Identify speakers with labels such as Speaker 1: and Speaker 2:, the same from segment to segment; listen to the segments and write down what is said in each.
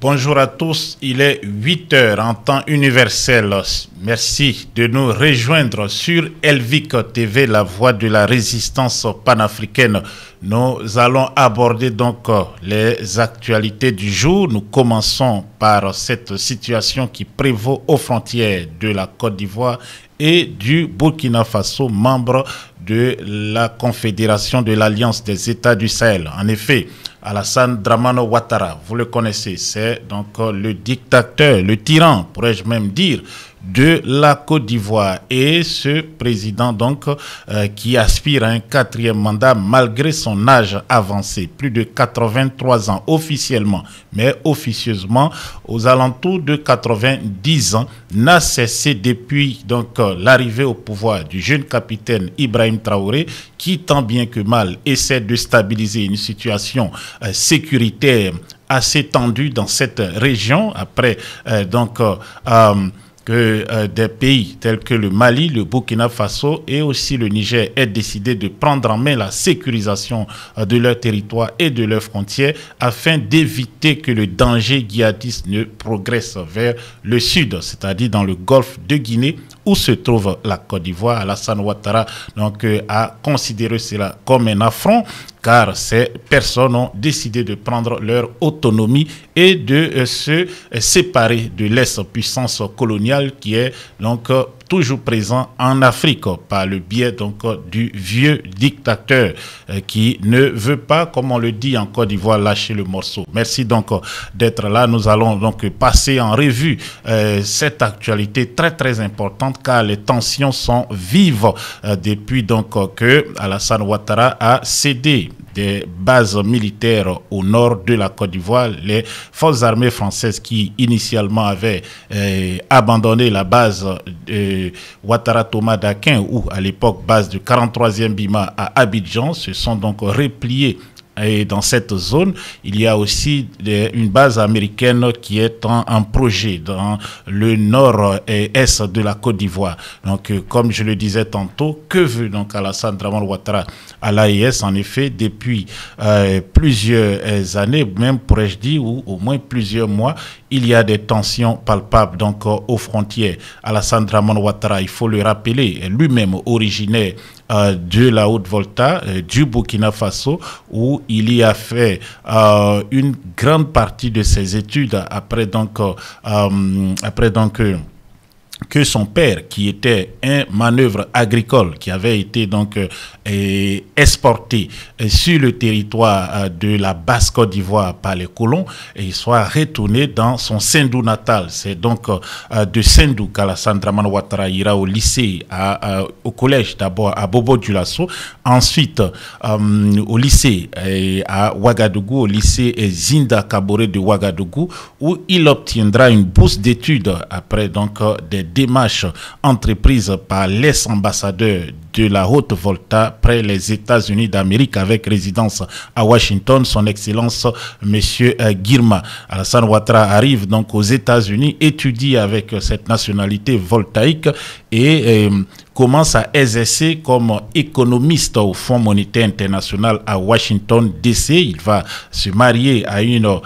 Speaker 1: Bonjour à tous, il est 8 heures en temps universel. Merci de nous rejoindre sur Elvic TV, la voix de la résistance panafricaine. Nous allons aborder donc les actualités du jour. Nous commençons par cette situation qui prévaut aux frontières de la Côte d'Ivoire et du Burkina Faso, membre de la Confédération de l'Alliance des États du Sahel. En effet, Alassane Dramane Ouattara, vous le connaissez, c'est donc le dictateur, le tyran, pourrais-je même dire, de la Côte d'Ivoire. Et ce président donc qui aspire à un 4e mandat malgré son âge avancé, plus de 83 ans officiellement, mais officieusement aux alentours de 90 ans, n'a cessé depuis donc l'arrivée au pouvoir du jeune capitaine Ibrahim Traoré, qui tant bien que mal essaie de stabiliser une situation sécuritaire assez tendue dans cette région après que des pays tels que le Mali, le Burkina Faso et aussi le Niger aient décidé de prendre en main la sécurisation de leur territoire et de leurs frontières afin d'éviter que le danger djihadiste ne progresse vers le sud, c'est-à-dire dans le golfe de Guinée où se trouve la Côte d'Ivoire. Alassane Ouattara donc, a considéré cela comme un affront, car ces personnes ont décidé de prendre leur autonomie et de se séparer de l'ex-puissance coloniale qui est donc toujours présent en Afrique par le biais donc du vieux dictateur qui ne veut pas, comme on le dit en Côte d'Ivoire, lâcher le morceau. Merci donc d'être là. Nous allons donc passer en revue cette actualité très importante, car les tensions sont vives depuis donc que Alassane Ouattara a cédé des bases militaires au nord de la Côte d'Ivoire. Les forces armées françaises qui initialement avaient abandonné la base de Ouattara Thomas d'Aquin, ou à l'époque base du 43e Bima à Abidjan, se sont donc repliés. Et dans cette zone, il y a aussi une base américaine qui est en projet dans le nord et est de la Côte d'Ivoire. Donc, comme je le disais tantôt, que veut donc Alassane Dramane Ouattara à l'AES? En effet, depuis plusieurs années, même pourrais-je dire, ou au moins plusieurs mois, il y a des tensions palpables donc aux frontières. Alassane Dramane Ouattara, il faut le rappeler, est lui-même originaire de la Haute-Volta, du Burkina Faso, où il y a fait une grande partie de ses études après que son père, qui était un manœuvre agricole, qui avait été donc exporté sur le territoire de la Basse-Côte d'Ivoire par les colons, et il soit retourné dans son Sendou natal. C'est donc de Sendou qu'Alassane Dramane Ouattara ira au lycée, au collège d'abord à Bobo Dioulasso, ensuite au lycée à Ouagadougou, au lycée Zinda Kaboré de Ouagadougou, où il obtiendra une bourse d'études après donc des démarches entreprises par l'ex-ambassadeur de la Haute-Volta près les États-Unis d'Amérique avec résidence à Washington, son Excellence Monsieur Girma. Alassane Ouattara arrive donc aux États-Unis, étudie avec cette nationalité voltaïque et commence à exercer comme économiste au Fonds monétaire international à Washington DC. Il va se marier à une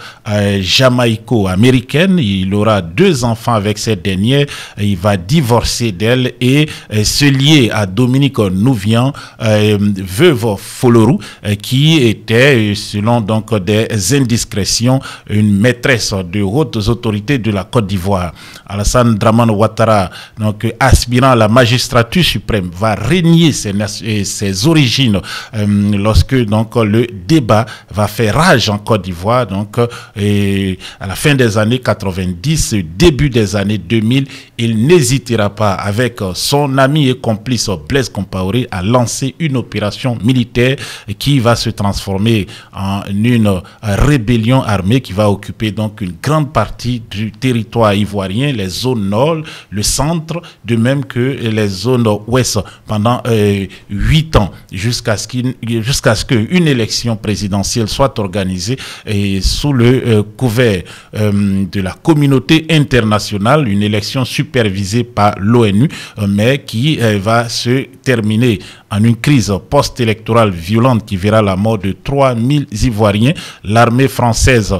Speaker 1: jamaïco-américaine. Il aura 2 enfants avec cette dernière. Il va divorcer d'elle et se lier à Dominique Nouvian, veuve Folorou, qui était, selon donc des indiscrétions, une maîtresse de hautes autorités de la Côte d'Ivoire. Alassane Dramane Ouattara, donc aspirant à la magistrature suprême, va renier ses origines lorsque donc le débat va faire rage en Côte d'Ivoire. Donc à la fin des années 90, début des années 2000, il n'hésitera pas avec son ami et complice Blaise Compaoré à lancer une opération militaire qui va se transformer en une rébellion armée qui va occuper donc une grande partie du territoire ivoirien, les zones nord, le centre, de même que les zones ouest pendant 8 ans jusqu'à ce qu'une élection présidentielle soit organisée et sous le couvert de la communauté internationale, une élection supervisée par l'ONU, mais qui va se terminer terminer en une crise post-électorale violente qui verra la mort de 3000 Ivoiriens. L'armée française,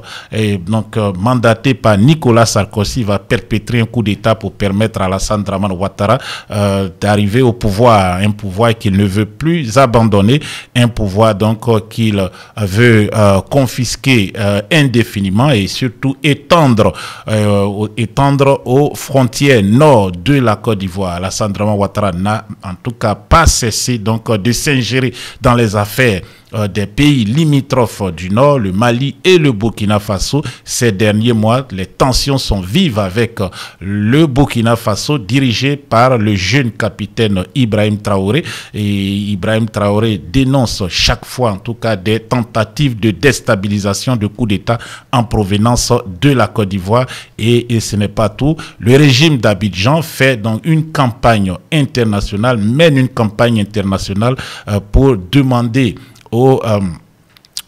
Speaker 1: donc mandatée par Nicolas Sarkozy, va perpétrer un coup d'État pour permettre à Alassane Dramane Ouattara d'arriver au pouvoir, un pouvoir qu'il ne veut plus abandonner, un pouvoir donc qu'il veut confisquer indéfiniment et surtout étendre aux frontières nord de la Côte d'Ivoire. Alassane Dramane Ouattara n'a en tout cas pas cessé donc de s'ingérer dans les affaires des pays limitrophes du Nord, le Mali et le Burkina Faso. Ces derniers mois, les tensions sont vives avec le Burkina Faso dirigé par le jeune capitaine Ibrahim Traoré. Et Ibrahim Traoré dénonce chaque fois en tout cas des tentatives de déstabilisation de coups d'État en provenance de la Côte d'Ivoire. Et ce n'est pas tout. Le régime d'Abidjan fait donc une campagne internationale, mène une campagne internationale pour demander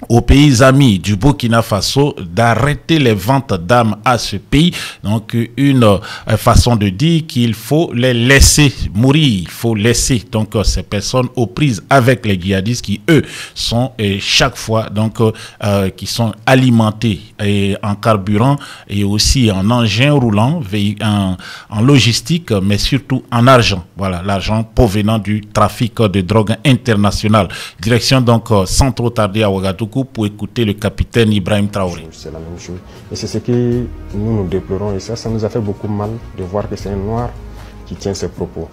Speaker 1: aux pays amis du Burkina Faso d'arrêter les ventes d'armes à ce pays. Donc une façon de dire qu'il faut les laisser mourir, il faut laisser donc ces personnes aux prises avec les djihadistes qui eux sont chaque fois donc qui sont alimentés en carburant et aussi en engins roulants, en logistique, mais surtout en argent. Voilà, l'argent provenant du trafic de drogue international. Direction donc sans trop tarder à Ouagadougou pour écouter le capitaine Ibrahim Traoré.
Speaker 2: C'est la même chose. Et c'est ce que nous déplorons. Et ça nous a fait beaucoup mal de voir que c'est un noir qui tient ces propos.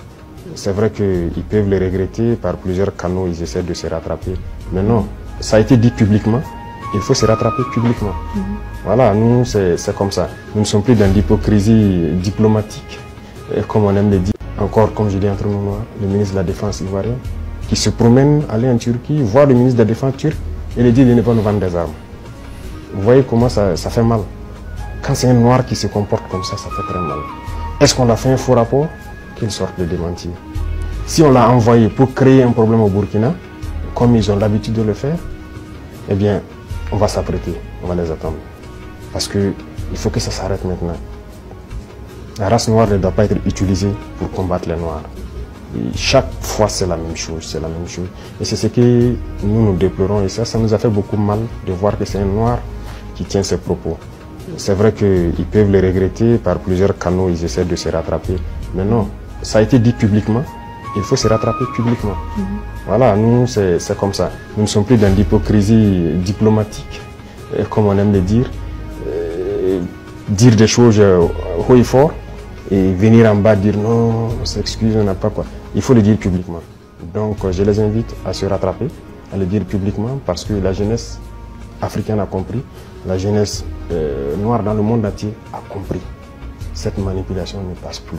Speaker 2: C'est vrai qu'ils peuvent le regretter, par plusieurs canaux, ils essaient de se rattraper. Mais non, ça a été dit publiquement, il faut se rattraper publiquement. Voilà, nous, c'est comme ça. Nous ne sommes plus dans l'hypocrisie diplomatique, comme on aime le dire. Encore, comme je dis entre nous noirs, le ministre de la Défense ivoirien, qui se promène, aller en Turquie, voir le ministre de la Défense turc, et lui dit de ne pas nous vendre des armes. Vous voyez comment ça fait mal. Quand c'est un noir qui se comporte comme ça fait très mal. Est-ce qu'on a fait un faux rapport? Qu'il sorte de démentir. Si on l'a envoyé pour créer un problème au Burkina, comme ils ont l'habitude de le faire, eh bien, on va s'apprêter, on va les attendre. Parce qu'il faut que ça s'arrête maintenant. La race noire ne doit pas être utilisée pour combattre les noirs. Et chaque fois, c'est la même chose, c'est la même chose. Et c'est ce que nous déplorons. Et ça nous a fait beaucoup mal de voir que c'est un noir qui tient ces propos. C'est vrai qu'ils peuvent le regretter, par plusieurs canaux, ils essaient de se rattraper. Mais non, ça a été dit publiquement, il faut se rattraper publiquement. Voilà, nous, c'est comme ça. Nous ne sommes plus dans l'hypocrisie diplomatique, comme on aime le dire. Dire des choses haut et fort, et venir en bas dire non, on s'excuse, on n'a pas quoi. Il faut le dire publiquement. Donc je les invite à se rattraper, à le dire publiquement, parce que la jeunesse africaine a compris, la jeunesse noire dans le monde entier a compris. Cette manipulation ne passe plus.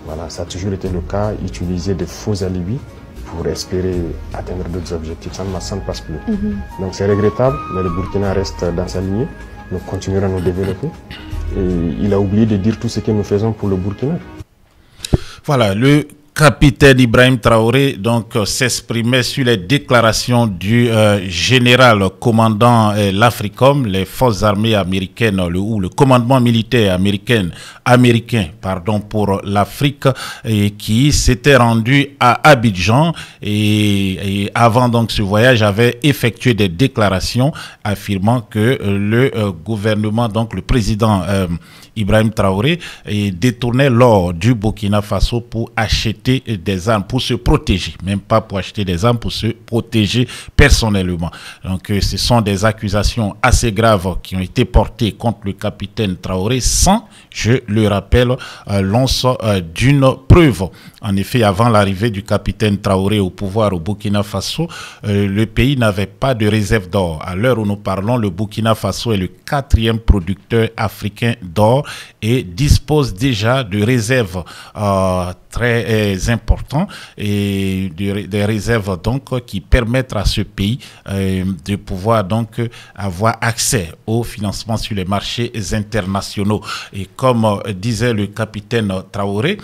Speaker 2: Voilà, ça a toujours été le cas, utiliser des faux alibis pour espérer atteindre d'autres objectifs. Ça ne passe plus. Donc c'est regrettable, mais le Burkina reste dans sa lignée. Nous continuerons à nous développer. Et il a oublié de dire tout ce que nous faisons pour le Burkina.
Speaker 1: Voilà, le capitaine Ibrahim Traoré donc s'exprimait sur les déclarations du général commandant l'Africom, les forces armées américaines, ou le commandement militaire américain pour l'Afrique, et qui s'était rendu à Abidjan et avant donc ce voyage avait effectué des déclarations affirmant que le gouvernement, donc le président Ibrahim Traoré, détournait l'or du Burkina Faso pour acheter des armes, pour se protéger, même pas pour acheter des armes, pour se protéger personnellement. Donc ce sont des accusations assez graves qui ont été portées contre le capitaine Traoré sans, je le rappelle, l'once d'une preuve. En effet, avant l'arrivée du capitaine Traoré au pouvoir au Burkina Faso, le pays n'avait pas de réserve d'or. À l'heure où nous parlons, le Burkina Faso est le 4e producteur africain d'or et dispose déjà de réserves très importantes et des réserves donc qui permettent à ce pays de pouvoir donc avoir accès au financement sur les marchés internationaux. Et comme disait le capitaine Traoré,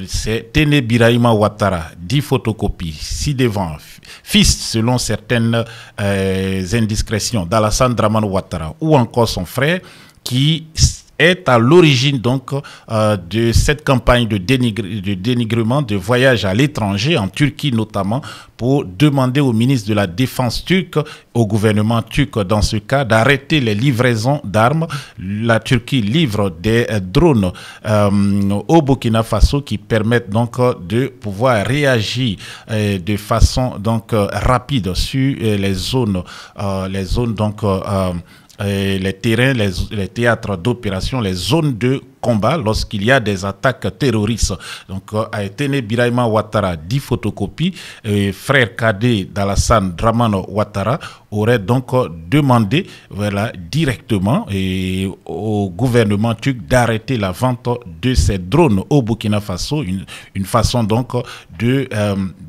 Speaker 1: c'est Téné Birahima Ouattara, 10 photocopies, 6 devant, fils selon certaines indiscrétions d'Alassane Dramane Ouattara ou encore son frère qui est à l'origine donc de cette campagne de dénigrement de voyage à l'étranger, en Turquie notamment, pour demander au ministre de la Défense turc, au gouvernement turc dans ce cas, d'arrêter les livraisons d'armes. La Turquie livre des drones au Burkina Faso qui permettent donc de pouvoir réagir de façon donc rapide sur les zones donc les terrains, les théâtres d'opération, les zones de combat lorsqu'il y a des attaques terroristes. Donc, Téné Birahima Ouattara, dit photocopie, frère cadet d'Alassane Dramane Ouattara, aurait donc demandé directement au gouvernement turc d'arrêter la vente de ces drones au Burkina Faso, une façon donc de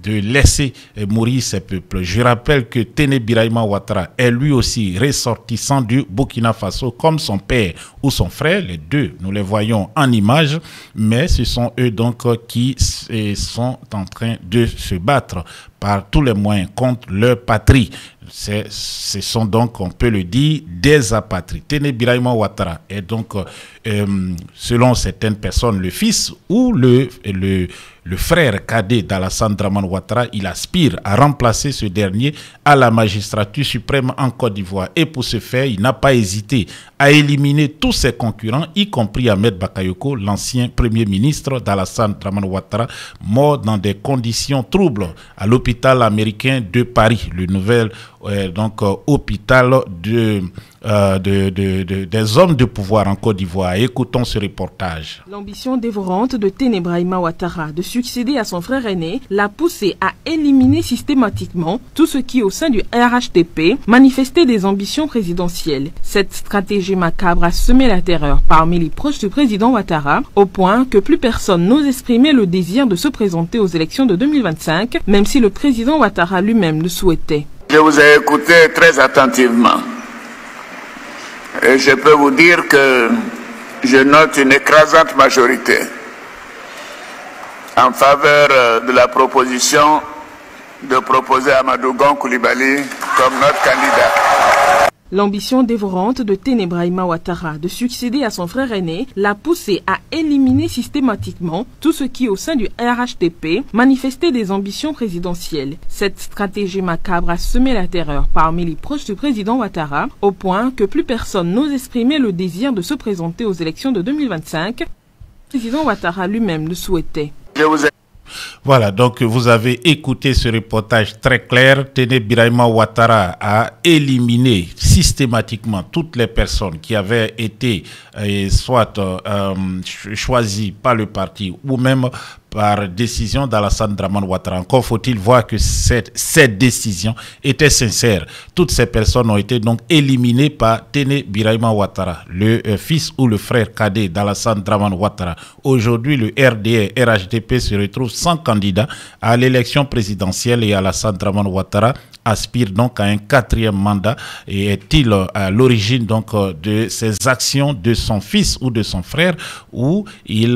Speaker 1: laisser mourir ces peuples. Je rappelle que Téné Birahima Ouattara est lui aussi ressortissant du Burkina Faso comme son père ou son frère, les deux, nous les voyons en images, mais ce sont eux donc qui sont en train de se battre par tous les moyens contre leur patrie. Ce sont donc, on peut le dire, des apatrides. Téné Birahima Ouattara est donc, selon certaines personnes, le fils ou le frère cadet d'Alassane Dramane Ouattara. Il aspire à remplacer ce dernier à la magistrature suprême en Côte d'Ivoire. Et pour ce faire, il n'a pas hésité à éliminer tous ses concurrents, y compris Ahmed Bakayoko, l'ancien premier ministre d'Alassane Dramane Ouattara, mort dans des conditions troubles à l'hôpital américain de Paris, le nouvel hôpital des hommes de pouvoir en Côte d'Ivoire. Écoutons ce reportage.
Speaker 3: L'ambition dévorante de Téné Birahima Ouattara de succéder à son frère aîné l'a poussé à éliminer systématiquement tout ce qui, au sein du RHDP, manifestait des ambitions présidentielles. Cette stratégie macabre a semé la terreur parmi les proches du président Ouattara, au point que plus personne n'ose exprimer le désir de se présenter aux élections de 2025, même si le président Ouattara lui-même le souhaitait.
Speaker 4: Je vous ai écouté très attentivement et je peux vous dire que je note une écrasante majorité en faveur de la proposition de proposer Amadou Gon Coulibaly comme notre candidat.
Speaker 3: L'ambition dévorante de Téné Birahima Ouattara de succéder à son frère aîné l'a poussé à éliminer systématiquement tout ce qui, au sein du RHDP, manifestait des ambitions présidentielles. Cette stratégie macabre a semé la terreur parmi les proches du président Ouattara, au point que plus personne n'ose exprimer le désir de se présenter aux élections de 2025. Le président Ouattara lui-même le souhaitait.
Speaker 1: Voilà, donc vous avez écouté ce reportage très clair. Téné Birahima Ouattara a éliminé systématiquement toutes les personnes qui avaient été soit choisies par le parti ou même par décision d'Alassane Dramane Ouattara. Encore faut-il voir que cette décision était sincère. Toutes ces personnes ont été donc éliminées par Téné Birahima Ouattara, le fils ou le frère cadet d'Alassane Dramane Ouattara. Aujourd'hui, le RHDP se retrouve sans candidat à l'élection présidentielle et Alassane Dramane Ouattara aspire donc à un 4e mandat et est-il à l'origine donc de ces actions de son fils ou de son frère où il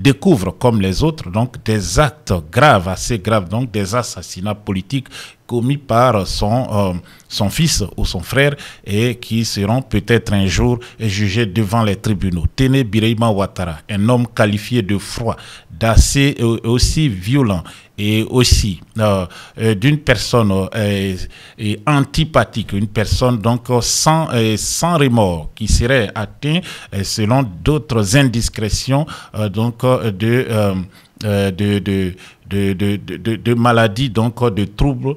Speaker 1: découvre comme les autres donc des actes graves, assez graves, donc des assassinats politiques commis par son fils ou son frère et qui seront peut-être un jour jugés devant les tribunaux. Téné Birahima Ouattara, un homme qualifié de froid, d'assez aussi violent et aussi d'une personne antipathique, une personne donc sans remords qui serait atteint selon d'autres indiscrétions de maladies, donc de troubles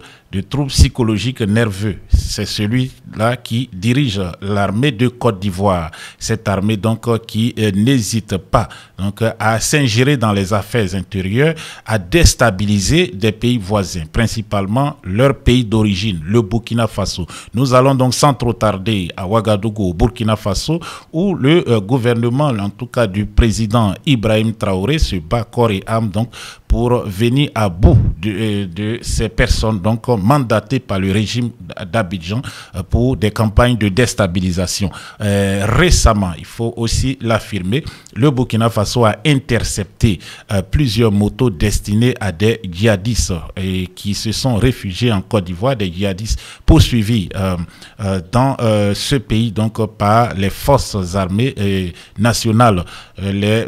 Speaker 1: psychologiques nerveux. C'est celui-là qui dirige l'armée de Côte d'Ivoire. Cette armée donc qui n'hésite pas donc à s'ingérer dans les affaires intérieures, à déstabiliser des pays voisins, principalement leur pays d'origine, le Burkina Faso. Nous allons donc sans trop tarder à Ouagadougou, au Burkina Faso, où le gouvernement, en tout cas du président Ibrahim Traoré, se bat corps et âme donc pour venir à bout de ces personnes donc mandatées par le régime d'Abidjan pour des campagnes de déstabilisation. Récemment, il faut aussi l'affirmer, le Burkina Faso a intercepté plusieurs motos destinées à des djihadistes qui se sont réfugiés en Côte d'Ivoire, des djihadistes poursuivis dans ce pays donc par les forces armées nationales, les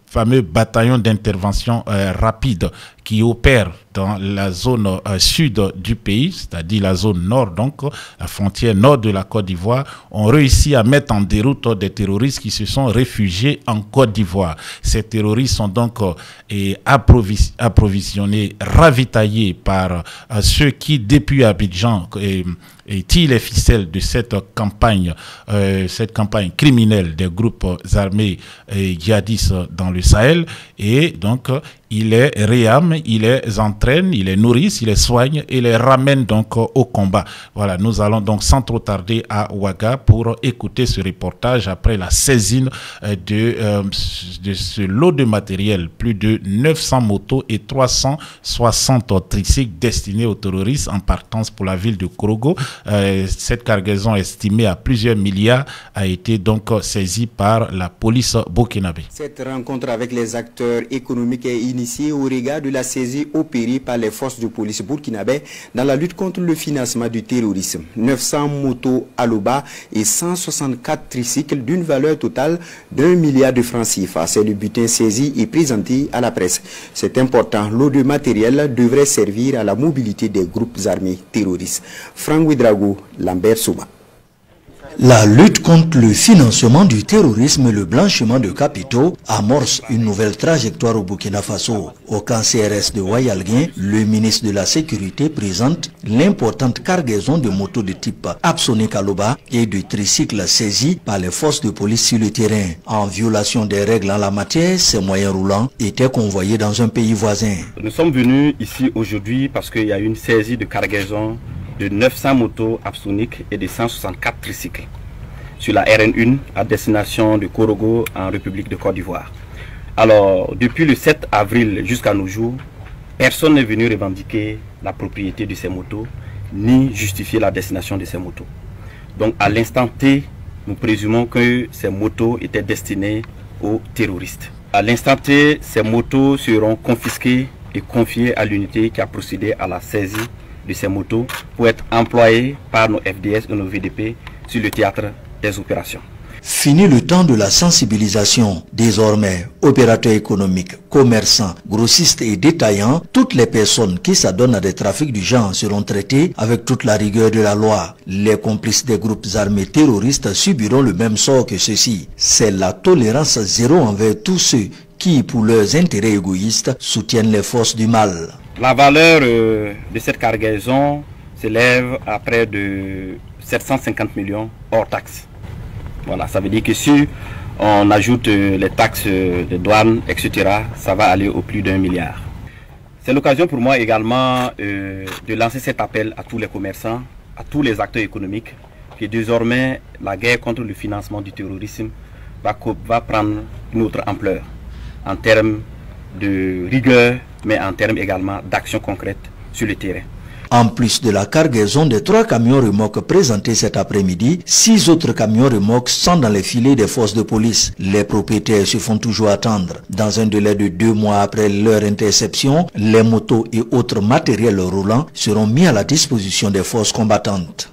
Speaker 1: fameux bataillons d'intervention rapide qui opèrent dans la zone sud du pays, c'est-à-dire la zone nord, donc la frontière nord de la Côte d'Ivoire, ont réussi à mettre en déroute des terroristes qui se sont réfugiés en Côte d'Ivoire. Ces terroristes sont donc approvisionnés, ravitaillés par ceux qui, depuis Abidjan, tirent les ficelles de cette campagne criminelle des groupes armés djihadistes dans le Sahel, et donc il les réarme, il les entraîne, il les nourrit, il les soigne et les ramène donc au combat. Voilà, nous allons donc sans trop tarder à Ouaga pour écouter ce reportage après la saisine de ce lot de matériel, plus de 900 motos et 360 tricycles destinés aux terroristes en partance pour la ville de Korogo. Cette cargaison estimée à plusieurs milliards a été donc saisie par la police burkinabé.
Speaker 5: Cette rencontre avec les acteurs économiques est initiée au regard de la saisie opérée par les forces de police burkinabé dans la lutte contre le financement du terrorisme. 900 motos Aloba et 164 tricycles d'une valeur totale d'1 milliard de francs CFA. C'est le butin saisi et présenté à la presse. C'est important. L'eau de matériel devrait servir à la mobilité des groupes armés terroristes. Franck Ouedraogo, Lambert Souma.
Speaker 6: La lutte contre le financement du terrorisme et le blanchiment de capitaux amorce une nouvelle trajectoire au Burkina Faso. Au camp CRS de Wayalguin, le ministre de la Sécurité présente l'importante cargaison de motos de type Absonic Aloba et de tricycles saisis par les forces de police sur le terrain. En violation des règles en la matière, ces moyens roulants étaient convoyés dans un pays voisin.
Speaker 7: Nous sommes venus ici aujourd'hui parce qu'il y a une saisie de cargaison de 900 motos Absonic et de 164 tricycles sur la RN1 à destination de Korogo en République de Côte d'Ivoire. Alors, depuis le 7 avril jusqu'à nos jours, personne n'est venu revendiquer la propriété de ces motos, ni justifier la destination de ces motos. Donc, à l'instant T, nous présumons que ces motos étaient destinées aux terroristes. À l'instant T, ces motos seront confisquées et confiées à l'unité qui a procédé à la saisie de ces motos pour être employés par nos FDS et nos VDP sur le théâtre des opérations.
Speaker 6: Fini le temps de la sensibilisation. Désormais, opérateurs économiques, commerçants, grossistes et détaillants, toutes les personnes qui s'adonnent à des trafics du genre seront traitées avec toute la rigueur de la loi. Les complices des groupes armés terroristes subiront le même sort que ceux-ci. C'est la tolérance zéro envers tous ceux qui, pour leurs intérêts égoïstes, soutiennent les forces du mal.
Speaker 7: La valeur de cette cargaison s'élève à près de 750 millions hors taxes. Voilà, ça veut dire que si on ajoute les taxes de douane, etc., ça va aller au plus d'1 milliard. C'est l'occasion pour moi également de lancer cet appel à tous les commerçants, à tous les acteurs économiques, que désormais la guerre contre le financement du terrorisme va prendre une autre ampleur en termes de rigueur, mais en termes également d'action concrète sur le terrain.
Speaker 6: En plus de la cargaison des 3 camions remorques présentés cet après-midi, 6 autres camions remorques sont dans les filets des forces de police. Les propriétaires se font toujours attendre. Dans un délai de 2 mois après leur interception, les motos et autres matériels roulants seront mis à la disposition des forces combattantes.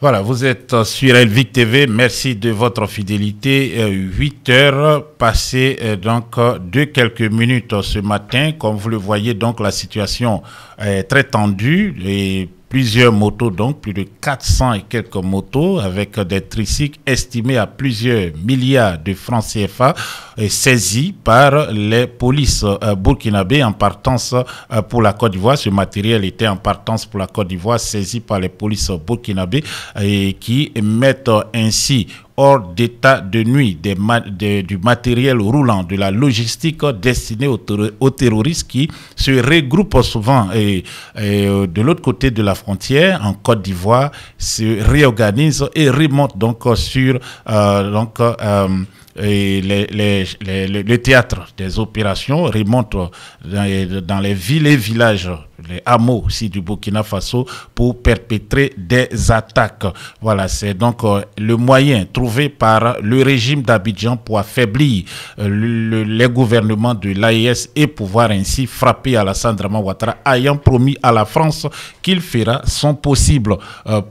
Speaker 1: Voilà, vous êtes sur Elvic TV. Merci de votre fidélité. 8 heures passées donc de quelques minutes ce matin. Comme vous le voyez, donc la situation est très tendue et plusieurs motos, donc plus de 400 et quelques motos avec des tricycles estimés à plusieurs milliards de francs CFA saisis par les polices burkinabés en partance pour la Côte d'Ivoire. Ce matériel était en partance pour la Côte d'Ivoire, saisi par les polices burkinabés et qui mettent ainsi hors d'état de nuit du matériel roulant, de la logistique destinée aux terroristes qui se regroupent souvent de l'autre côté de la frontière, en Côte d'Ivoire, se réorganisent et remontent donc sur le théâtre des opérations remonte dans les villes et villages, les hameaux aussi du Burkina Faso, pour perpétrer des attaques. Voilà, c'est donc le moyen trouvé par le régime d'Abidjan pour affaiblir les gouvernements de l'AES et pouvoir ainsi frapper Alassane Draman Ouattara, ayant promis à la France qu'il fera son possible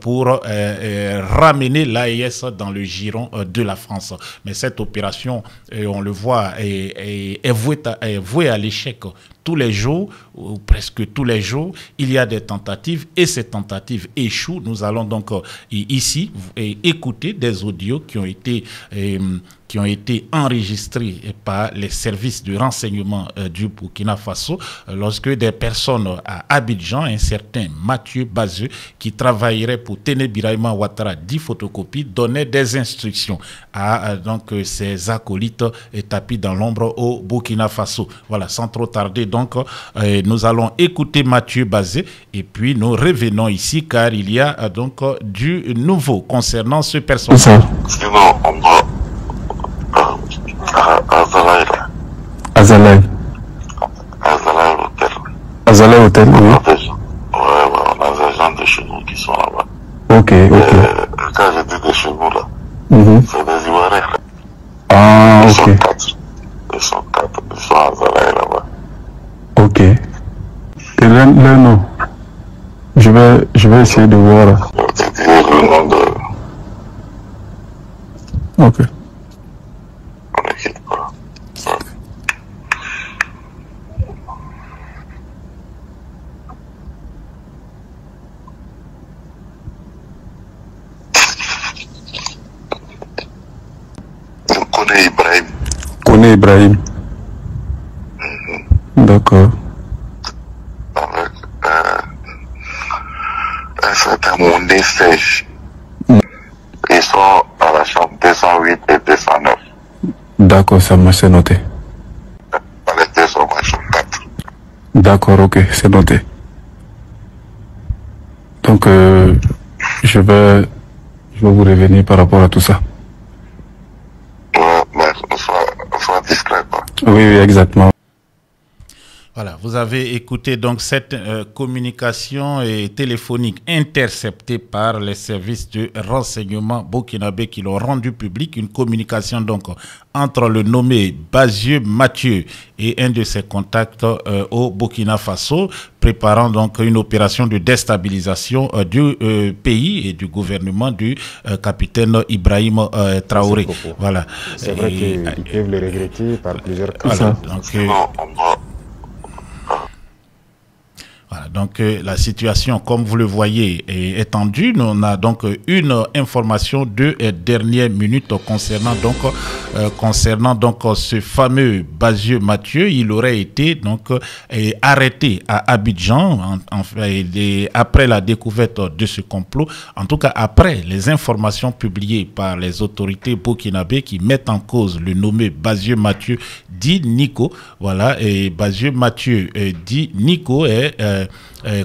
Speaker 1: pour ramener l'AES dans le giron de la France. Mais cette opération, on le voit, est vouée à l'échec. Tous les jours, ou presque tous les jours, il y a des tentatives et ces tentatives échouent. Nous allons donc ici écouter des audios qui ont été enregistrés par les services de renseignement du Burkina Faso lorsque des personnes à Abidjan, un certain Mathieu Bazeux, qui travaillerait pour Téné Birahima Ouattara, 10 photocopies, donnait des instructions à donc ses acolytes tapis dans l'ombre au Burkina Faso. Voilà, sans trop tarder, donc nous allons écouter Mathieu Bazeux et puis nous revenons ici car il y a donc du nouveau concernant ce personnage.
Speaker 8: Sinon, on va
Speaker 9: Azalaï Hôtel, oui.
Speaker 8: On a des gens de chez nous qui sont là-bas.
Speaker 9: Ok.
Speaker 8: Quand je dis de chez nous, là, c'est des Ivoiriens.
Speaker 9: Ah,
Speaker 8: Ils
Speaker 9: ok.
Speaker 8: sont quatre. Ils sont à Azalaï là-bas.
Speaker 9: Ok. Et là, non. Je vais essayer de voir.
Speaker 8: Je vais te dire le nom de...
Speaker 9: Ok.
Speaker 8: On ne quitte pas.
Speaker 9: Connais Ibrahim. D'accord.
Speaker 8: Avec un certain Mondé Sèche. Ils sont à la chambre 208 et 209.
Speaker 9: D'accord, ça m'a c'est noté.
Speaker 8: Les deux sont à la chambre 4.
Speaker 9: D'accord, ok, c'est noté. Donc, je vais vous revenir par rapport à tout ça.
Speaker 8: Ouais, mais on soit discret, quoi.
Speaker 9: Oui, exactement.
Speaker 1: Voilà, vous avez écouté donc cette communication téléphonique interceptée par les services de renseignement burkinabé qui l'ont rendu public. Une communication donc entre le nommé Bazeux Mathieu et un de ses contacts au Burkina Faso, préparant donc une opération de déstabilisation du pays et du gouvernement du capitaine Ibrahim Traoré. Voilà.
Speaker 2: C'est vrai qu'ils peuvent le regretter par plusieurs cas.
Speaker 1: Voilà, donc, la situation, comme vous le voyez, est tendue. On a donc une information de dernière minute concernant ce fameux Bazeux Mathieu. Il aurait été donc arrêté à Abidjan après la découverte de ce complot. En tout cas, après les informations publiées par les autorités burkinabées qui mettent en cause le nommé Bazeux Mathieu dit Nico. Voilà, et Bazeux Mathieu dit Nico est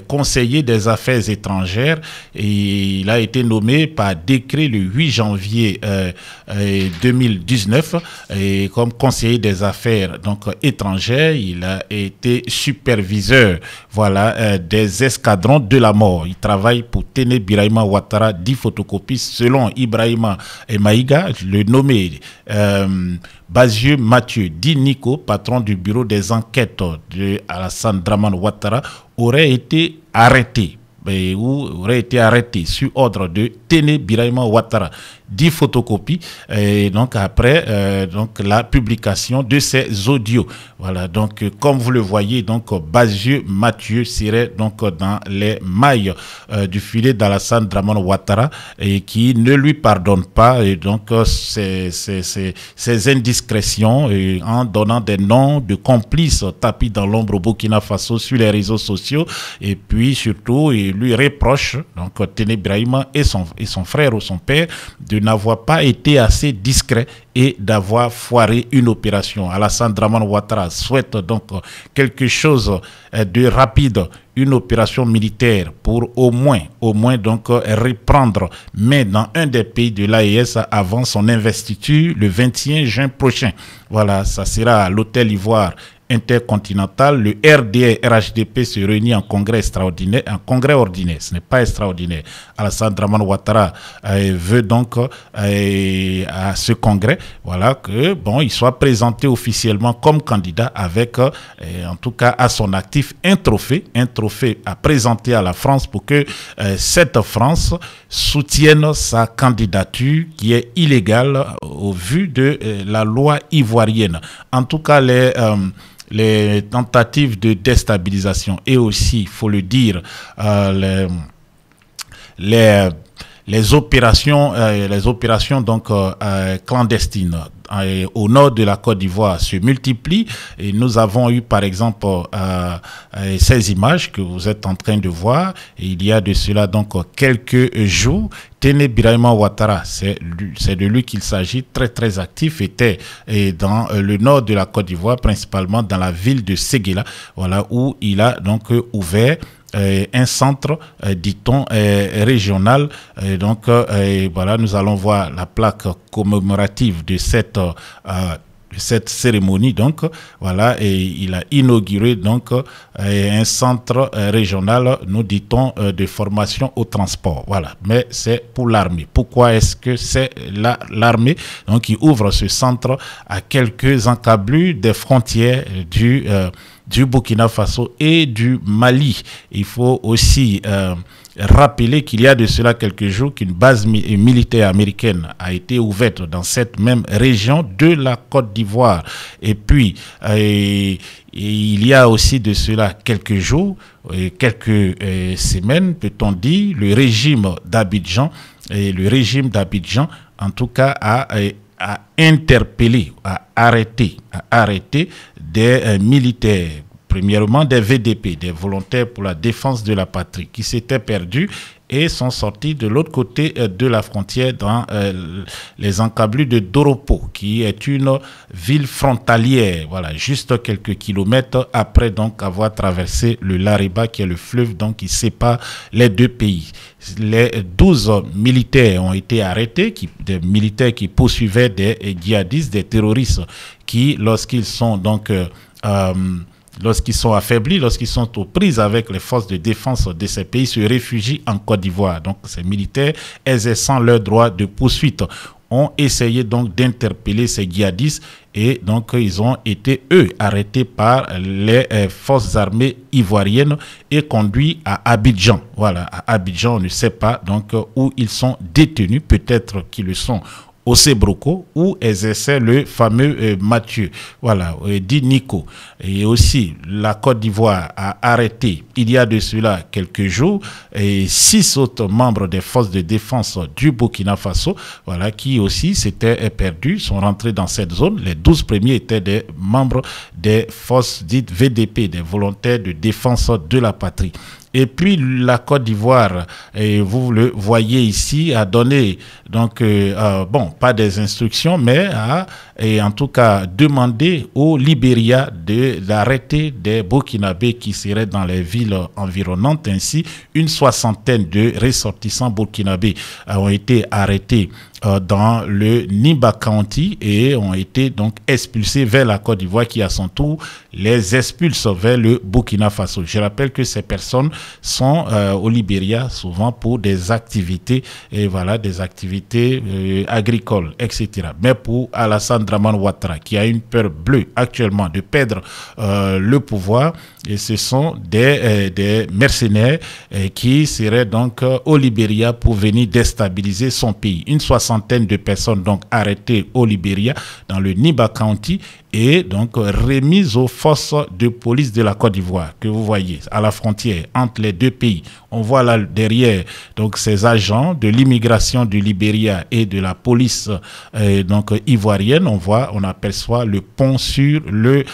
Speaker 1: conseiller des affaires étrangères et il a été nommé par décret le 8 janvier 2019 et comme conseiller des affaires donc étrangères, il a été superviseur des escadrons de la mort. Il travaille pour Téné Birahima Ouattara, 10 photocopies selon Ibrahima et Maïga, le nommé Bazeux Mathieu dit Nico, patron du bureau des enquêtes de Alassane Draman Ouattara, aurait été arrêté sur ordre de Téné Birahima Ouattara. 10 photocopies et donc après la publication de ces audios. Voilà, donc comme vous le voyez, donc Bazeux Mathieu serait donc dans les mailles du filet d'Alassane Draman Ouattara et qui ne lui pardonne pas et donc ces indiscrétions en donnant des noms de complices tapis dans l'ombre au Burkina Faso sur les réseaux sociaux et puis surtout il lui reproche donc Téné Birahima et son frère ou son père de n'avoir pas été assez discret et d'avoir foiré une opération. Alassane Dramane Ouattara souhaite donc quelque chose de rapide, une opération militaire pour au moins donc reprendre main dans un des pays de l'AES avant son investiture le 21 juin prochain. Voilà, ça sera à l'Hôtel Ivoire intercontinental. Le RDR-RHDP se réunit en congrès extraordinaire, en congrès ordinaire, ce n'est pas extraordinaire. Alassane Dramane Ouattara veut donc à ce congrès, voilà, que bon, il soit présenté officiellement comme candidat avec, en tout cas à son actif, un trophée à présenter à la France pour que cette France soutienne sa candidature qui est illégale au vu de la loi ivoirienne. En tout cas, les tentatives de déstabilisation et aussi, il faut le dire, les opérations donc clandestines au nord de la Côte d'Ivoire se multiplient, et nous avons eu par exemple ces images que vous êtes en train de voir. Et il y a de cela donc quelques jours, Téné-Birahima Ouattara, c'est de lui qu'il s'agit, très actif, était dans le nord de la Côte d'Ivoire, principalement dans la ville de Séguéla, voilà, où il a donc ouvert un centre, dit-on, régional. Donc, voilà, nous allons voir la plaque commémorative de cette cérémonie. Donc, voilà, et il a inauguré donc un centre régional, nous dit-on, de formation au transport. Voilà, mais c'est pour l'armée. Pourquoi est-ce que c'est l'armée donc qui ouvre ce centre à quelques encablures des frontières du Burkina Faso et du Mali? Il faut aussi rappeler qu'il y a de cela quelques jours qu'une base militaire américaine a été ouverte dans cette même région de la Côte d'Ivoire. Et puis, il y a aussi de cela quelques jours, quelques semaines, peut-on dire, le régime d'Abidjan, en tout cas, a interpellé, a arrêté des militaires, premièrement des VDP, des volontaires pour la défense de la patrie, qui s'étaient perdus et sont sortis de l'autre côté de la frontière dans les encablures de Doropo, qui est une ville frontalière, voilà, juste quelques kilomètres après donc avoir traversé le Lariba, qui est le fleuve donc qui sépare les deux pays. Les 12 militaires ont été arrêtés, des militaires qui poursuivaient des djihadistes, des terroristes, qui lorsqu'ils sont donc lorsqu'ils sont affaiblis, lorsqu'ils sont aux prises avec les forces de défense de ces pays, se réfugient en Côte d'Ivoire. Donc ces militaires, exerçant leur droit de poursuite, ont essayé donc d'interpeller ces djihadistes, et donc ils ont été, eux, arrêtés par les forces armées ivoiriennes et conduits à Abidjan. Voilà, à Abidjan, on ne sait pas donc où ils sont détenus, peut-être qu'ils le sont au Sébroco, où exerçait le fameux Mathieu, voilà, dit Nico. Et aussi, la Côte d'Ivoire a arrêté, il y a de cela quelques jours, 6 autres membres des forces de défense du Burkina Faso, voilà, qui aussi s'étaient perdus, sont rentrés dans cette zone. Les 12 premiers étaient des membres des forces dites VDP, des volontaires de défense de la patrie. Et puis la Côte d'Ivoire, vous le voyez ici, a donné, donc, bon, pas des instructions, mais a, et en tout cas, demandé au Libéria d'arrêter des Burkinabés qui seraient dans les villes environnantes. Ainsi, une soixantaine de ressortissants burkinabés ont été arrêtés dans le Niba County et ont été donc expulsés vers la Côte d'Ivoire, qui à son tour les expulse vers le Burkina Faso. Je rappelle que ces personnes sont au Libéria souvent pour des activités, et voilà, des activités agricoles, etc. Mais pour Alassane Dramane Ouattara, qui a une peur bleue actuellement de perdre le pouvoir, et ce sont des mercenaires qui seraient donc au Libéria pour venir déstabiliser son pays. Une soixantaine de personnes donc arrêtées au Libéria dans le Niba County et donc remises aux forces de police de la Côte d'Ivoire, que vous voyez à la frontière entre les deux pays. On voit là derrière donc ces agents de l'immigration du Libéria et de la police donc ivoirienne. on aperçoit le pont sur le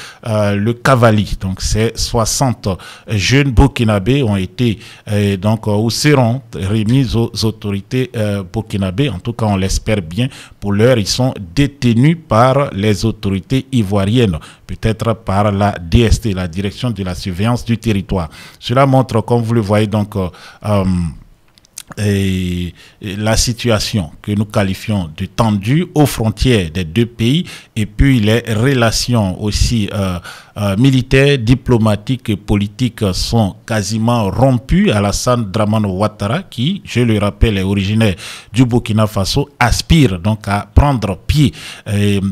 Speaker 1: Cavali. Donc c'est 60 jeunes burkinabés ont été ou seront remis aux autorités burkinabées. En tout cas, on l'espère bien. Pour l'heure, ils sont détenus par les autorités ivoiriennes, peut-être par la DST, la Direction de la Surveillance du Territoire. Cela montre, comme vous le voyez, donc la situation que nous qualifions de tendue aux frontières des deux pays, et puis les relations aussi militaires, diplomatiques et politiques sont quasiment rompues. Alassane Dramane Ouattara, qui, je le rappelle, est originaire du Burkina Faso, aspire donc à prendre pied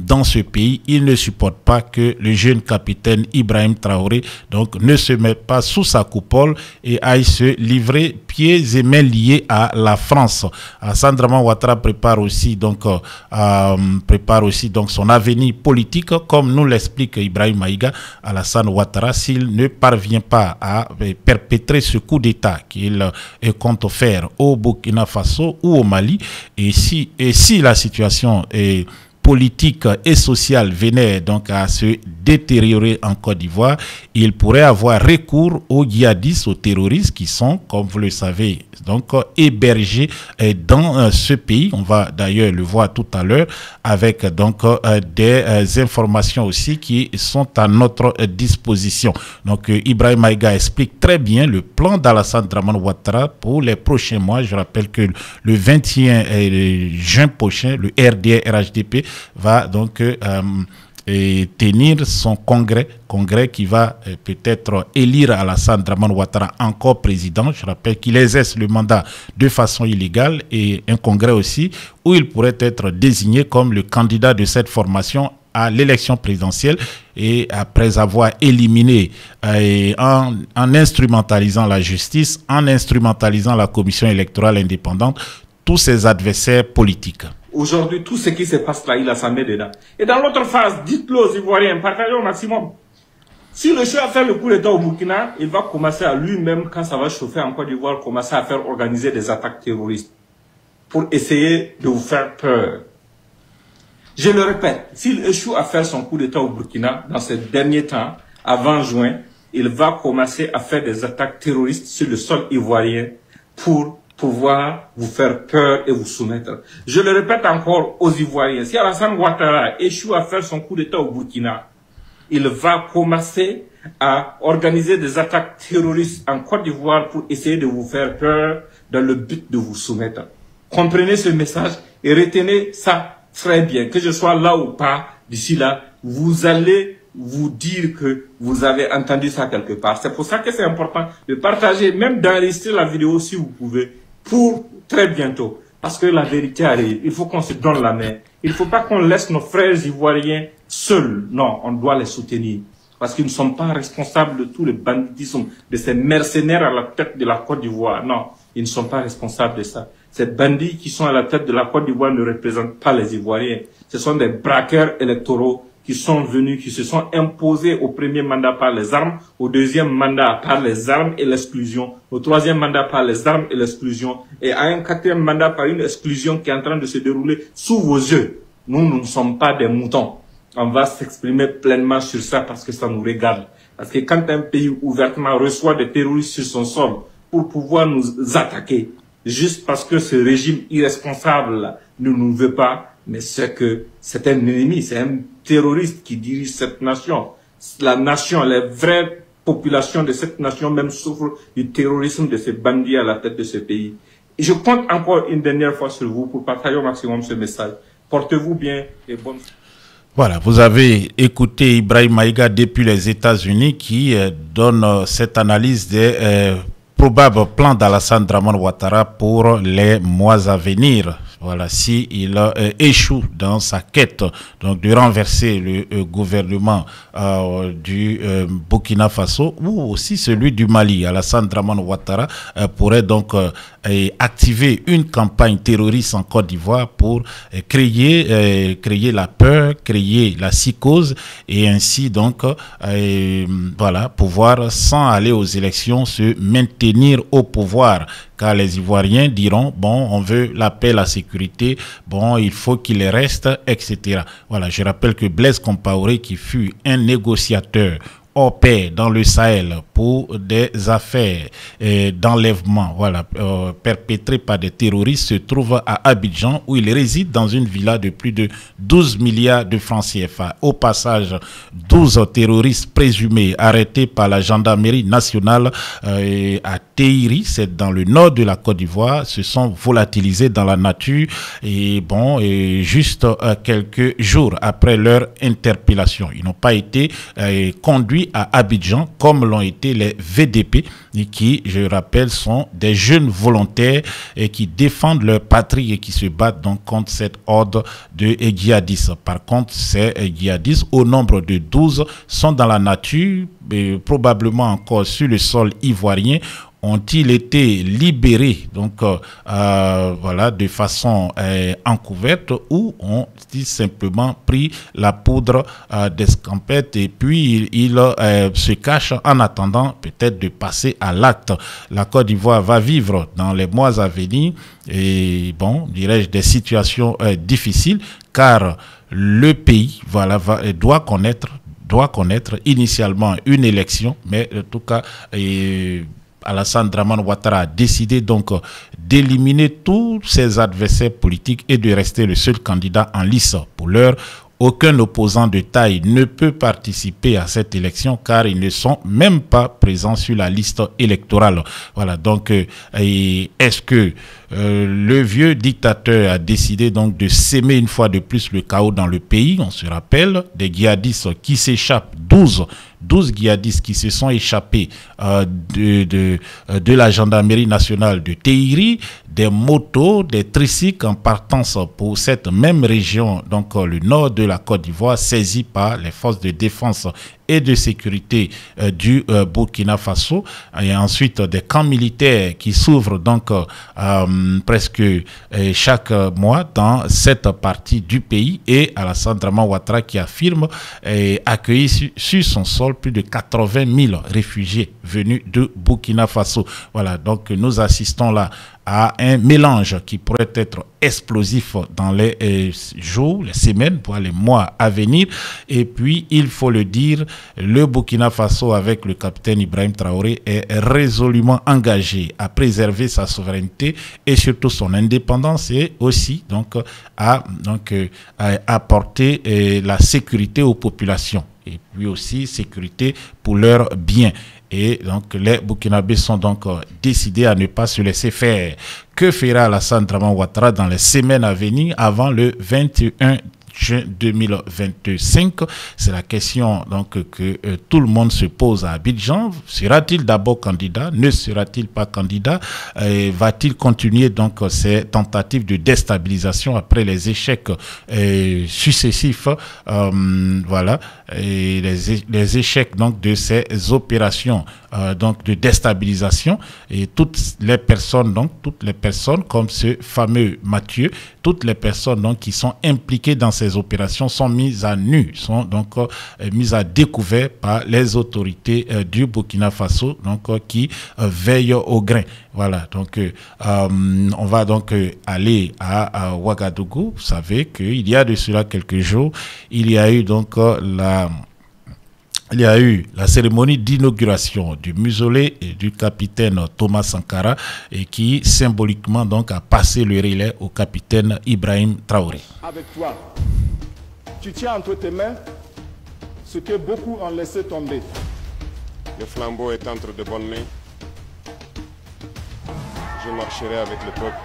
Speaker 1: dans ce pays. Il ne supporte pas que le jeune capitaine Ibrahim Traoré donc ne se mette pas sous sa coupole et aille se livrer pieds et mains liés à la France. Alassane Dramane Ouattara prépare aussi donc son avenir politique, comme nous l'explique Ibrahim Maïga. Alassane Ouattara, s'il ne parvient pas à perpétrer ce coup d'État qu'il compte faire au Burkina Faso ou au Mali, et si la situation est politique et sociale venait donc à se détériorer en Côte d'Ivoire, il pourrait avoir recours aux djihadistes, aux terroristes qui sont, comme vous le savez, donc hébergés dans ce pays. On va d'ailleurs le voir tout à l'heure avec donc des informations aussi qui sont à notre disposition. Donc Ibrahim Maïga explique très bien le plan d'Alassane Dramane Ouattara pour les prochains mois. Je rappelle que le 21 juin prochain, le RDR-RHDP va donc tenir son congrès qui va peut-être élire Alassane Dramane Ouattara encore président. Je rappelle qu'il exerce le mandat de façon illégale, et un congrès aussi où il pourrait être désigné comme le candidat de cette formation à l'élection présidentielle, et après avoir éliminé en instrumentalisant la justice, en instrumentalisant la commission électorale indépendante, tous ses adversaires politiques.
Speaker 10: Aujourd'hui, tout ce qui se passe là, il a sa main dedans. Et dans l'autre phase, dites-le aux Ivoiriens, partagez au maximum. Si le chef a fait le coup d'État au Burkina, il va commencer à lui-même, quand ça va chauffer en Côte d'Ivoire, commencer à faire organiser des attaques terroristes pour essayer de vous faire peur. Je le répète, s'il échoue à faire son coup d'État au Burkina, dans ces derniers temps, avant juin, il va commencer à faire des attaques terroristes sur le sol ivoirien pour pouvoir vous faire peur et vous soumettre. Je le répète encore aux Ivoiriens, si Alassane Ouattara échoue à faire son coup d'État au Burkina, il va commencer à organiser des attaques terroristes en Côte d'Ivoire pour essayer de vous faire peur dans le but de vous soumettre. Comprenez ce message et retenez ça très bien. Que je sois là ou pas, d'ici là, vous allez vous dire que vous avez entendu ça quelque part. C'est pour ça que c'est important de partager, même d'enregistrer la vidéo si vous pouvez, pour très bientôt. Parce que la vérité arrive. Il faut qu'on se donne la main. Il ne faut pas qu'on laisse nos frères ivoiriens seuls. Non, on doit les soutenir. Parce qu'ils ne sont pas responsables de tout le banditisme, de ces mercenaires à la tête de la Côte d'Ivoire. Non, ils ne sont pas responsables de ça. Ces bandits qui sont à la tête de la Côte d'Ivoire ne représentent pas les Ivoiriens. Ce sont des braqueurs électoraux qui sont venus, qui se sont imposés au premier mandat par les armes, au deuxième mandat par les armes et l'exclusion, au troisième mandat par les armes et l'exclusion, et à un quatrième mandat par une exclusion qui est en train de se dérouler sous vos yeux. Nous ne sommes pas des moutons. On va s'exprimer pleinement sur ça parce que ça nous regarde. Parce que quand un pays ouvertement reçoit des terroristes sur son sol pour pouvoir nous attaquer, juste parce que ce régime irresponsable ne nous veut pas, mais c'est que c'est un ennemi, c'est un terroriste qui dirige cette nation. La nation, les vraies populations de cette nation même souffrent du terrorisme de ces bandits à la tête de ce pays. Et je compte encore une dernière fois sur vous pour partager au maximum ce message. Portez-vous bien et bonne...
Speaker 1: Voilà, vous avez écouté Ibrahim Maïga depuis les États-Unis qui donne cette analyse des probables plans d'Alassane Dramane Ouattara pour les mois à venir. Voilà, si il échoue dans sa quête donc de renverser le gouvernement du Burkina Faso ou aussi celui du Mali, Alassane Dramane Ouattara pourrait donc activer une campagne terroriste en Côte d'Ivoire pour créer la peur, créer la psychose et ainsi donc voilà, pouvoir sans aller aux élections se maintenir au pouvoir. Car les Ivoiriens diront, bon, on veut la paix, la sécurité, sécurité, bon, il faut qu'il reste, etc. Voilà, je rappelle que Blaise Compaoré, qui fut un négociateur au pair dans le Sahel pour des affaires d'enlèvement, voilà, perpétrées par des terroristes, se trouve à Abidjan, où il réside dans une villa de plus de 12 milliards de francs CFA. Au passage, 12 terroristes présumés arrêtés par la gendarmerie nationale à Teiri, c'est dans le nord de la Côte d'Ivoire, se sont volatilisés dans la nature et bon, juste quelques jours après leur interpellation. Ils n'ont pas été conduits à Abidjan comme l'ont été les VDP, et qui, je rappelle, sont des jeunes volontaires et qui défendent leur patrie et qui se battent donc contre cette horde de djihadistes. Par contre, ces djihadistes, au nombre de 12, sont dans la nature, probablement encore sur le sol ivoirien. Ont-ils été libérés donc voilà, de façon encouverte, ou ont-ils simplement pris la poudre d'escampette et puis ils se cachent en attendant peut-être de passer à l'acte? La Côte d'Ivoire va vivre dans les mois à venir et bon, dirais-je, des situations difficiles, car le pays doit connaître initialement une élection, mais en tout cas Alassane Dramane Ouattara a décidé donc d'éliminer tous ses adversaires politiques et de rester le seul candidat en lice. Pour l'heure, aucun opposant de taille ne peut participer à cette élection car ils ne sont même pas présents sur la liste électorale. Voilà, donc est-ce que le vieux dictateur a décidé donc de s'aimer une fois de plus le chaos dans le pays? On se rappelle des djihadistes qui s'échappent, 12 djihadistes qui se sont échappés de la gendarmerie nationale de Teiri, des motos, des tricycles en partance pour cette même région, donc le nord de la Côte d'Ivoire, saisis par les forces de défense et de sécurité du Burkina Faso, et ensuite des camps militaires qui s'ouvrent donc presque chaque mois dans cette partie du pays, et Alassane Dramane Ouattara qui affirme accueillir sur son sol plus de 80 000 réfugiés venus de Burkina Faso. Voilà, donc nous assistons là à un mélange qui pourrait être explosif dans les jours, les semaines, voire les mois à venir. Et puis, il faut le dire, le Burkina Faso, avec le capitaine Ibrahim Traoré, est résolument engagé à préserver sa souveraineté et surtout son indépendance, et aussi donc à apporter la sécurité aux populations, et puis aussi sécurité pour leurs biens. Et donc les Burkinabés sont donc décidés à ne pas se laisser faire. Que fera Alassane Dramane Ouattara dans les semaines à venir avant le 21 juin 2025? C'est la question donc que tout le monde se pose à Abidjan. Sera-t-il d'abord candidat? Ne sera-t-il pas candidat? Va-t-il continuer donc ces tentatives de déstabilisation après les échecs successifs, voilà, et les échecs donc de ces opérations donc de déstabilisation? Et toutes les personnes comme ce fameux Mathieu, toutes les personnes donc qui sont impliquées dans ces opérations sont mises à nu, sont donc mises à découvert par les autorités du Burkina Faso, donc qui veillent au grain. Voilà, donc on va donc aller à Ouagadougou. Vous savez qu'il y a de cela quelques jours, il y a eu donc la cérémonie d'inauguration du mausolée du capitaine Thomas Sankara, et qui symboliquement donc a passé le relais au capitaine Ibrahim Traoré.
Speaker 11: Avec toi, tu tiens entre tes mains ce que beaucoup ont laissé tomber.
Speaker 2: Le flambeau est entre de bonnes mains. Je marcherai avec le peuple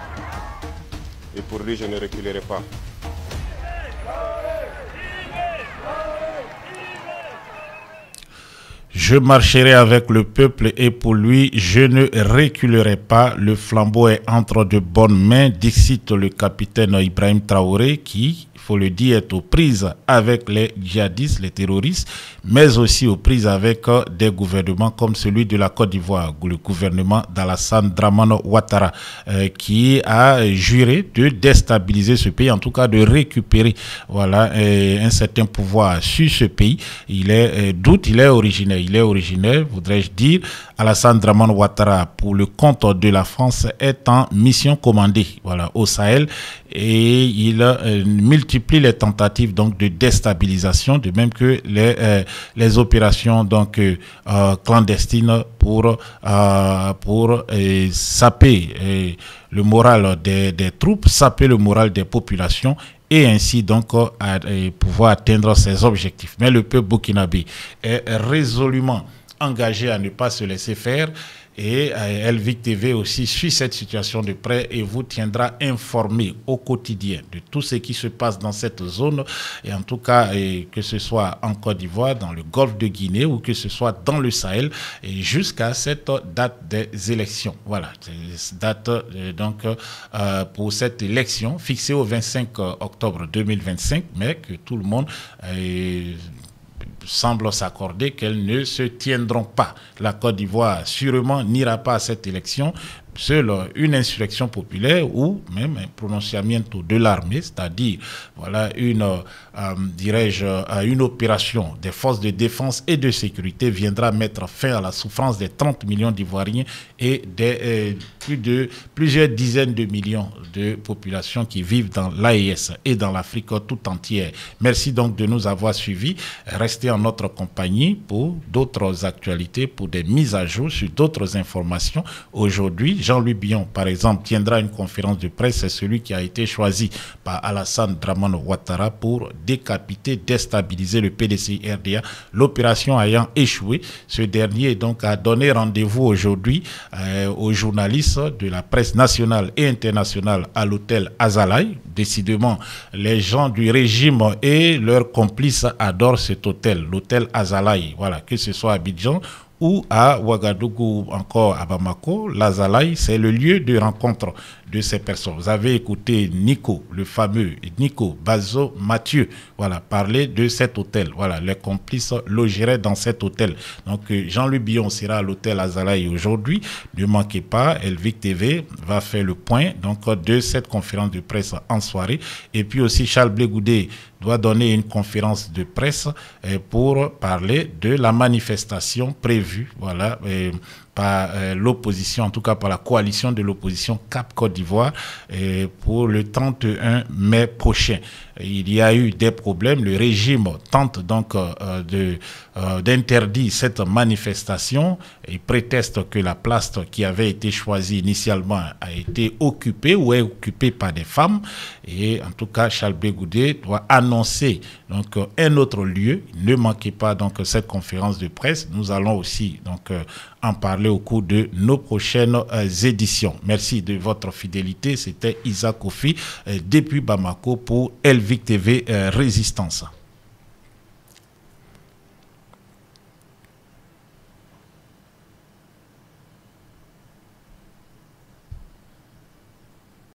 Speaker 2: et pour lui je ne reculerai pas.
Speaker 1: Je marcherai avec le peuple et pour lui, je ne reculerai pas. Le flambeau est entre de bonnes mains, dicte le capitaine Ibrahim Traoré, qui il faut le dire, est aux prises avec les djihadistes, les terroristes, mais aussi aux prises avec des gouvernements comme celui de la Côte d'Ivoire, le gouvernement d'Alassane Dramane Ouattara, qui a juré de déstabiliser ce pays, en tout cas de récupérer un certain pouvoir sur ce pays. Il est originaire, voudrais-je dire. Alassane Dramane Ouattara, pour le compte de la France, est en mission commandée au Sahel, et il multiplie les tentatives donc de déstabilisation, de même que les opérations donc clandestines pour saper le moral des troupes, saper le moral des populations, et ainsi donc pouvoir atteindre ses objectifs. Mais le peuple burkinabé est résolument engagé à ne pas se laisser faire, et Elvic TV aussi suit cette situation de près et vous tiendra informé au quotidien de tout ce qui se passe dans cette zone, et en tout cas que ce soit en Côte d'Ivoire, dans le golfe de Guinée, ou que ce soit dans le Sahel, et jusqu'à cette date des élections. Voilà, date donc pour cette élection fixée au 25 octobre 2025, mais que tout le monde semble s'accorder qu'elles ne se tiendront pas. La Côte d'Ivoire sûrement n'ira pas à cette élection. Seule une insurrection populaire ou même un prononciamiento de l'armée, c'est-à-dire une opération des forces de défense et de sécurité viendra mettre fin à la souffrance des 30 millions d'Ivoiriens et des plusieurs dizaines de millions de populations qui vivent dans l'AES et dans l'Afrique tout entière. Merci donc de nous avoir suivis. Restez en notre compagnie pour d'autres actualités, pour des mises à jour sur d'autres informations. Aujourd'hui, Jean-Louis Billon, par exemple, tiendra une conférence de presse. C'est celui qui a été choisi par Alassane Dramane Ouattara pour décapiter, déstabiliser le PDCI-RDA. L'opération ayant échoué, ce dernier donc a donné rendez-vous aujourd'hui aux journalistes de la presse nationale et internationale à l'hôtel Azalaï. Décidément, les gens du régime et leurs complices adorent cet hôtel, l'hôtel Azalaï. Voilà, que ce soit à Abidjan ou à Ouagadougou, encore à Bamako, l'Azalaï, c'est le lieu de rencontre de ces personnes. Vous avez écouté Nico, le fameux Nico Bazo Mathieu, parler de cet hôtel. Les complices logeraient dans cet hôtel. Donc Jean-Louis Billon sera à l'hôtel Azalaï aujourd'hui. Ne manquez pas, Elvic TV va faire le point de cette conférence de presse en soirée. Et puis aussi Charles Blé Goudé doit donner une conférence de presse pour parler de la manifestation prévue par l'opposition, en tout cas par la coalition de l'opposition Cap Côte d'Ivoire pour le 31 mai prochain. Il y a eu des problèmes. Le régime tente donc d'interdire cette manifestation. Il prétexte que la place qui avait été choisie initialement a été occupée ou est occupée par des femmes. Et en tout cas, Charles Blé Goudé doit annoncer donc un autre lieu. Ne manquez pas donc cette conférence de presse. Nous allons aussi donc en parler au cours de nos prochaines éditions. Merci de votre fidélité. C'était Isaac Kofi depuis Bamako pour Elvic TV Résistance.